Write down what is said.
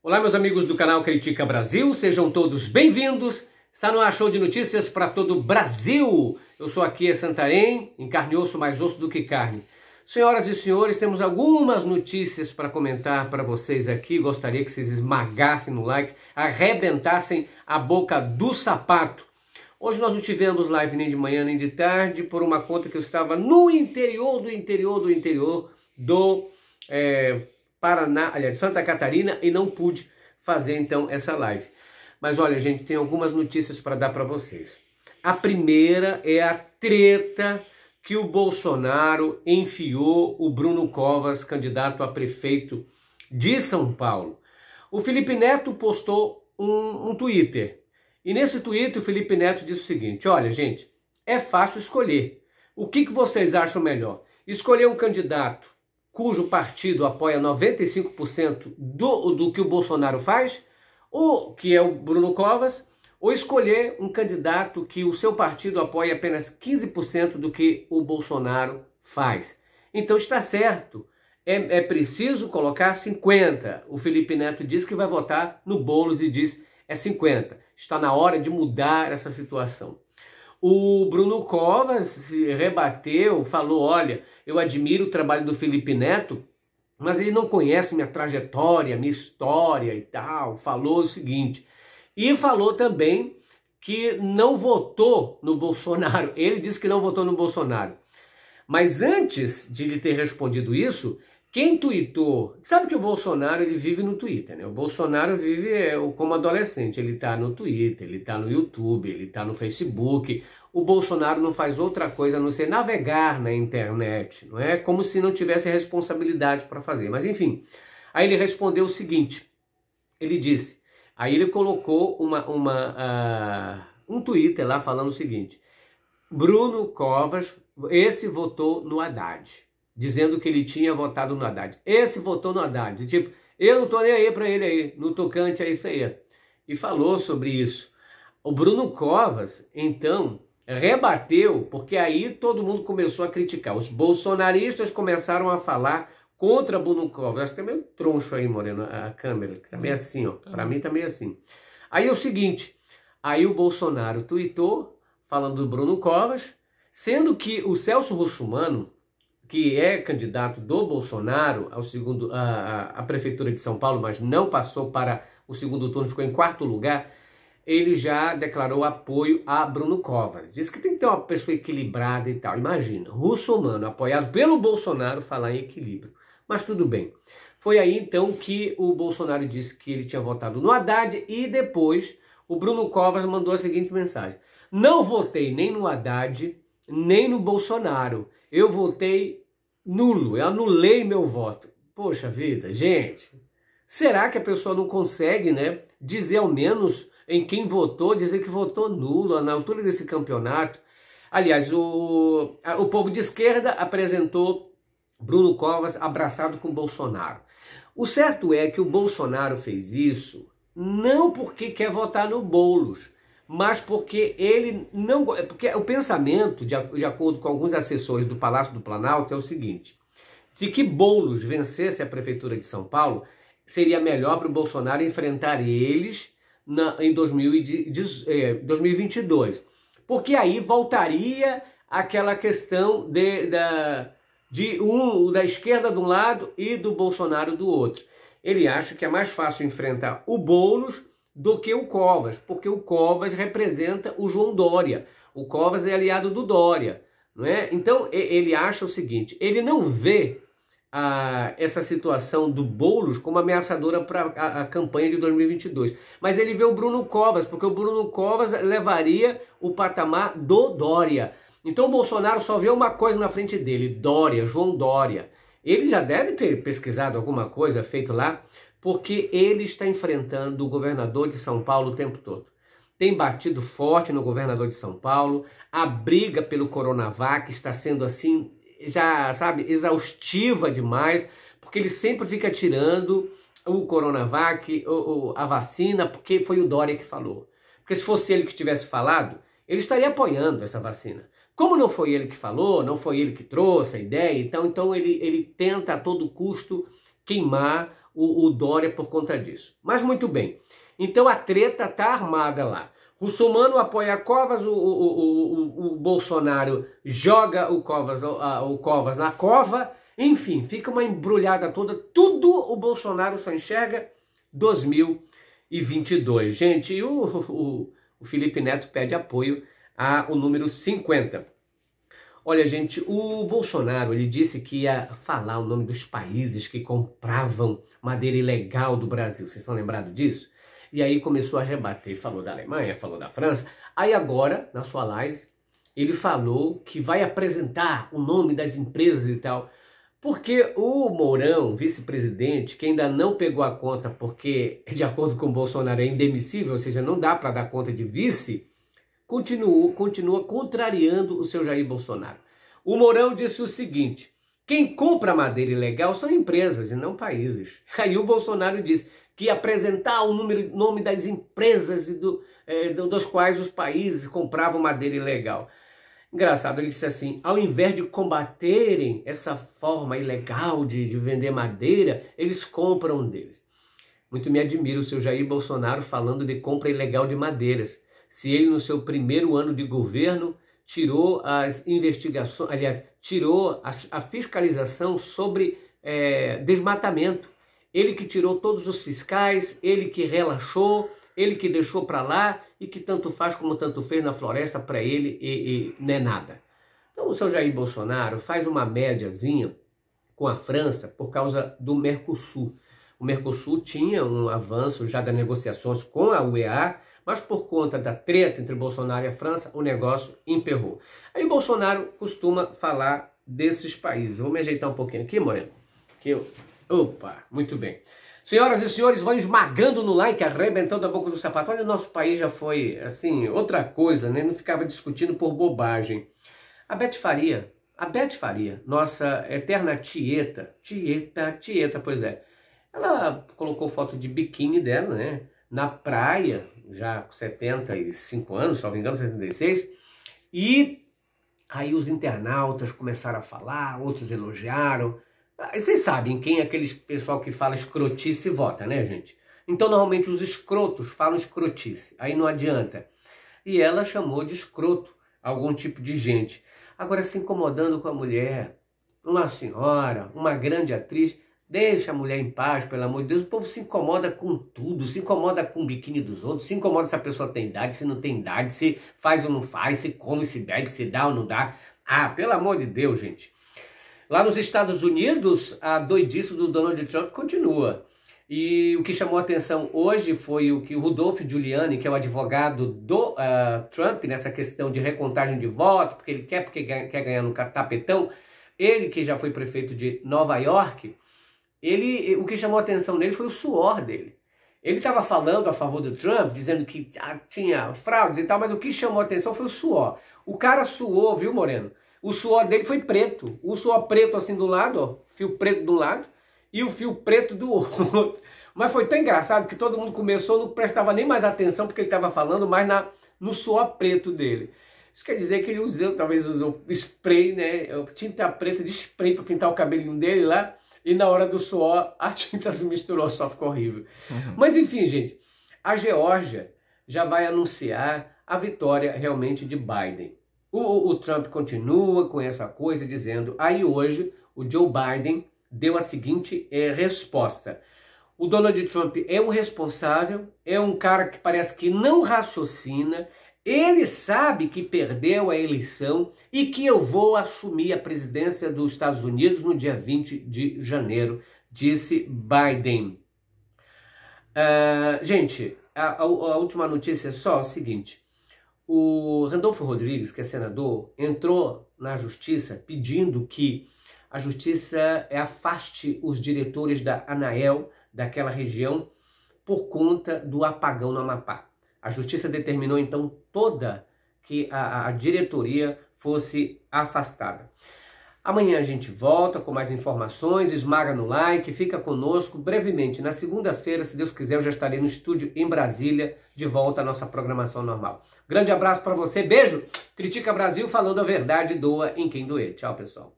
Olá, meus amigos do canal Critica Brasil, sejam todos bem-vindos. Está no ar show de notícias para todo o Brasil. Eu sou aqui em Santarém, em carne e osso, mais osso do que carne. Senhoras e senhores, temos algumas notícias para comentar para vocês aqui. Gostaria que vocês esmagassem no like, arrebentassem a boca do sapato. Hoje nós não tivemos live nem de manhã nem de tarde, por uma conta que eu estava no interior do Paraná, aliás, de Santa Catarina, e não pude fazer então essa live. Mas olha, gente, tem algumas notícias para dar para vocês. A primeira é a treta que o Bolsonaro enfiou o Bruno Covas, candidato a prefeito de São Paulo. O Felipe Neto postou um Twitter. E nesse Twitter o Felipe Neto disse o seguinte: olha, gente, é fácil escolher. O que vocês acham melhor? Escolher um candidato cujo partido apoia 95% do que o Bolsonaro faz, ou que é o Bruno Covas, ou escolher um candidato que o seu partido apoia apenas 15% do que o Bolsonaro faz. Então está certo, é preciso colocar 50%. O Felipe Neto diz que vai votar no Boulos e diz é 50%. Está na hora de mudar essa situação. O Bruno Covas se rebateu, falou, olha, eu admiro o trabalho do Felipe Neto, mas ele não conhece minha trajetória, minha história e tal. Falou o seguinte, e falou também que não votou no Bolsonaro. Ele disse que não votou no Bolsonaro. Mas antes de ele ter respondido isso, quem tweetou... Sabe que o Bolsonaro ele vive no Twitter, né? O Bolsonaro vive como adolescente. Ele tá no Twitter, ele tá no YouTube, ele tá no Facebook. O Bolsonaro não faz outra coisa a não ser navegar na internet. Não é como se não tivesse responsabilidade para fazer. Mas enfim, aí ele respondeu o seguinte. Ele disse... Aí ele colocou um Twitter lá falando o seguinte: Bruno Covas, esse votou no Haddad, dizendo que ele tinha votado no Haddad. Esse votou no Haddad, tipo, eu não tô nem aí pra ele aí, no tocante a isso aí. E falou sobre isso. O Bruno Covas, então, rebateu, porque aí todo mundo começou a criticar. Os bolsonaristas começaram a falar contra Bruno Covas. Acho que é meio troncho aí, Moreno, a câmera, que tá meio assim, ó. Pra mim tá meio assim. Aí é o seguinte, aí o Bolsonaro tweetou, falando do Bruno Covas, sendo que o Celso Russomano, que é candidato do Bolsonaro à prefeitura de São Paulo, mas não passou para o segundo turno, ficou em quarto lugar, ele já declarou apoio a Bruno Covas. Diz que tem que ter uma pessoa equilibrada e tal. Imagina, Russomano, apoiado pelo Bolsonaro, falar em equilíbrio. Mas tudo bem. Foi aí então que o Bolsonaro disse que ele tinha votado no Haddad e depois o Bruno Covas mandou a seguinte mensagem: não votei nem no Haddad, nem no Bolsonaro. Eu votei nulo, eu anulei meu voto. Poxa vida, gente, será que a pessoa não consegue, né, dizer ao menos em quem votou, dizer que votou nulo na altura desse campeonato? Aliás, o povo de esquerda apresentou Bruno Covas abraçado com Bolsonaro. O certo é que o Bolsonaro fez isso não porque quer votar no Boulos, mas porque ele não... Porque o pensamento, de acordo com alguns assessores do Palácio do Planalto, é o seguinte: se que Boulos vencesse a prefeitura de São Paulo, seria melhor para o Bolsonaro enfrentar eles em 2022. Porque aí voltaria aquela questão da esquerda de um lado e do Bolsonaro do outro. Ele acha que é mais fácil enfrentar o Boulos do que o Covas, porque o Covas representa o João Dória. O Covas é aliado do Dória, não é? Então ele acha o seguinte: ele não vê essa situação do Boulos como ameaçadora para a campanha de 2022. Mas ele vê o Bruno Covas, porque o Bruno Covas levaria o patamar do Dória. Então o Bolsonaro só vê uma coisa na frente dele: Dória, João Dória. Ele já deve ter pesquisado alguma coisa, feito lá, porque ele está enfrentando o governador de São Paulo o tempo todo. Tem batido forte no governador de São Paulo. A briga pelo Coronavac está sendo assim, já sabe, exaustiva demais, porque ele sempre fica tirando o Coronavac, a vacina, porque foi o Dória que falou. Porque se fosse ele que tivesse falado, ele estaria apoiando essa vacina. Como não foi ele que falou, não foi ele que trouxe a ideia, então ele tenta a todo custo queimar o Dória por conta disso. Mas muito bem, então a treta está armada lá. Russomano apoia Covas, o Bolsonaro joga o Covas na cova, enfim, fica uma embrulhada toda, tudo o Bolsonaro só enxerga 2022. Gente, e o Felipe Neto pede apoio ao número 50. Olha, gente, o Bolsonaro, ele disse que ia falar o nome dos países que compravam madeira ilegal do Brasil. Vocês estão lembrados disso? E aí começou a rebater, falou da Alemanha, falou da França. Aí agora, na sua live, ele falou que vai apresentar o nome das empresas e tal. Porque o Mourão, vice-presidente, que ainda não pegou a conta porque, de acordo com o Bolsonaro, é indemissível, ou seja, não dá para dar conta de vice, continua contrariando o seu Jair Bolsonaro. O Mourão disse o seguinte: quem compra madeira ilegal são empresas e não países. Aí o Bolsonaro disse que ia apresentar o nome das empresas dos quais os países compravam madeira ilegal. Engraçado, ele disse assim: ao invés de combaterem essa forma ilegal de vender madeira, eles compram deles. Muito me admira o seu Jair Bolsonaro falando de compra ilegal de madeiras. Se ele, no seu primeiro ano de governo, tirou as investigações, aliás, tirou a fiscalização sobre desmatamento. Ele que tirou todos os fiscais, ele que relaxou, ele que deixou para lá e que tanto faz como tanto fez na floresta para ele e não é nada. Então o seu Jair Bolsonaro faz uma médiazinha com a França por causa do Mercosul. O Mercosul tinha um avanço já das negociações com a UEA, mas por conta da treta entre Bolsonaro e a França, o negócio emperrou. Aí o Bolsonaro costuma falar desses países. Vou me ajeitar um pouquinho aqui, Moreno. Opa, muito bem. Senhoras e senhores, vão esmagando no like, arrebentando a boca do sapato. Olha, o nosso país já foi, assim, outra coisa, né? Não ficava discutindo por bobagem. A Beth Faria, nossa eterna tieta, pois é. Ela colocou foto de biquíni dela, né? Na praia, já com 75 anos, se não me engano, 76. E aí os internautas começaram a falar, outros elogiaram. Vocês sabem quem é aqueles pessoal que fala escrotice e vota, né, gente? Então, normalmente, os escrotos falam escrotice. Aí não adianta. E ela chamou de escroto algum tipo de gente. Agora, se incomodando com a mulher, uma senhora, uma grande atriz, deixa a mulher em paz, pelo amor de Deus. O povo se incomoda com tudo, se incomoda com o biquíni dos outros, se incomoda se a pessoa tem idade, se não tem idade, se faz ou não faz, se come, se bebe, se dá ou não dá. Ah, pelo amor de Deus, gente. Lá nos Estados Unidos, a doidice do Donald Trump continua. E o que chamou a atenção hoje foi o que o Rudolph Giuliani, que é o advogado do Trump, nessa questão de recontagem de voto, porque ele quer ganhar no tapetão, ele que já foi prefeito de Nova York, o que chamou a atenção nele foi o suor dele. Ele estava falando a favor do Trump, dizendo que tinha fraudes e tal, mas o que chamou a atenção foi o suor. O cara suou, viu, Moreno? O suor dele foi preto. O suor preto assim do lado, ó, fio preto do lado e o fio preto do outro. Mas foi tão engraçado que todo mundo começou, não prestava nem mais atenção porque ele estava falando, mas no suor preto dele. Isso quer dizer que ele talvez usou spray, né? Tinta preta de spray para pintar o cabelinho dele lá. E na hora do suor a tinta se misturou, só ficou horrível. Mas enfim, gente, a Geórgia já vai anunciar a vitória realmente de Biden. O Trump continua com essa coisa dizendo, aí hoje o Joe Biden deu a seguinte resposta: o Donald Trump é um responsável, é um cara que parece que não raciocina, ele sabe que perdeu a eleição e que eu vou assumir a presidência dos Estados Unidos no dia 20 de janeiro, disse Biden. Gente, a última notícia é só o seguinte: o Randolfo Rodrigues, que é senador, entrou na justiça pedindo que a justiça afaste os diretores da ANAEL, daquela região, por conta do apagão no Amapá. A justiça determinou então que a diretoria fosse afastada. Amanhã a gente volta com mais informações, esmaga no like, fica conosco. Brevemente, na segunda-feira, se Deus quiser, eu já estarei no estúdio em Brasília, de volta à nossa programação normal. Grande abraço para você, beijo! Critica Brasil, falando a verdade, doa em quem doer. Tchau, pessoal.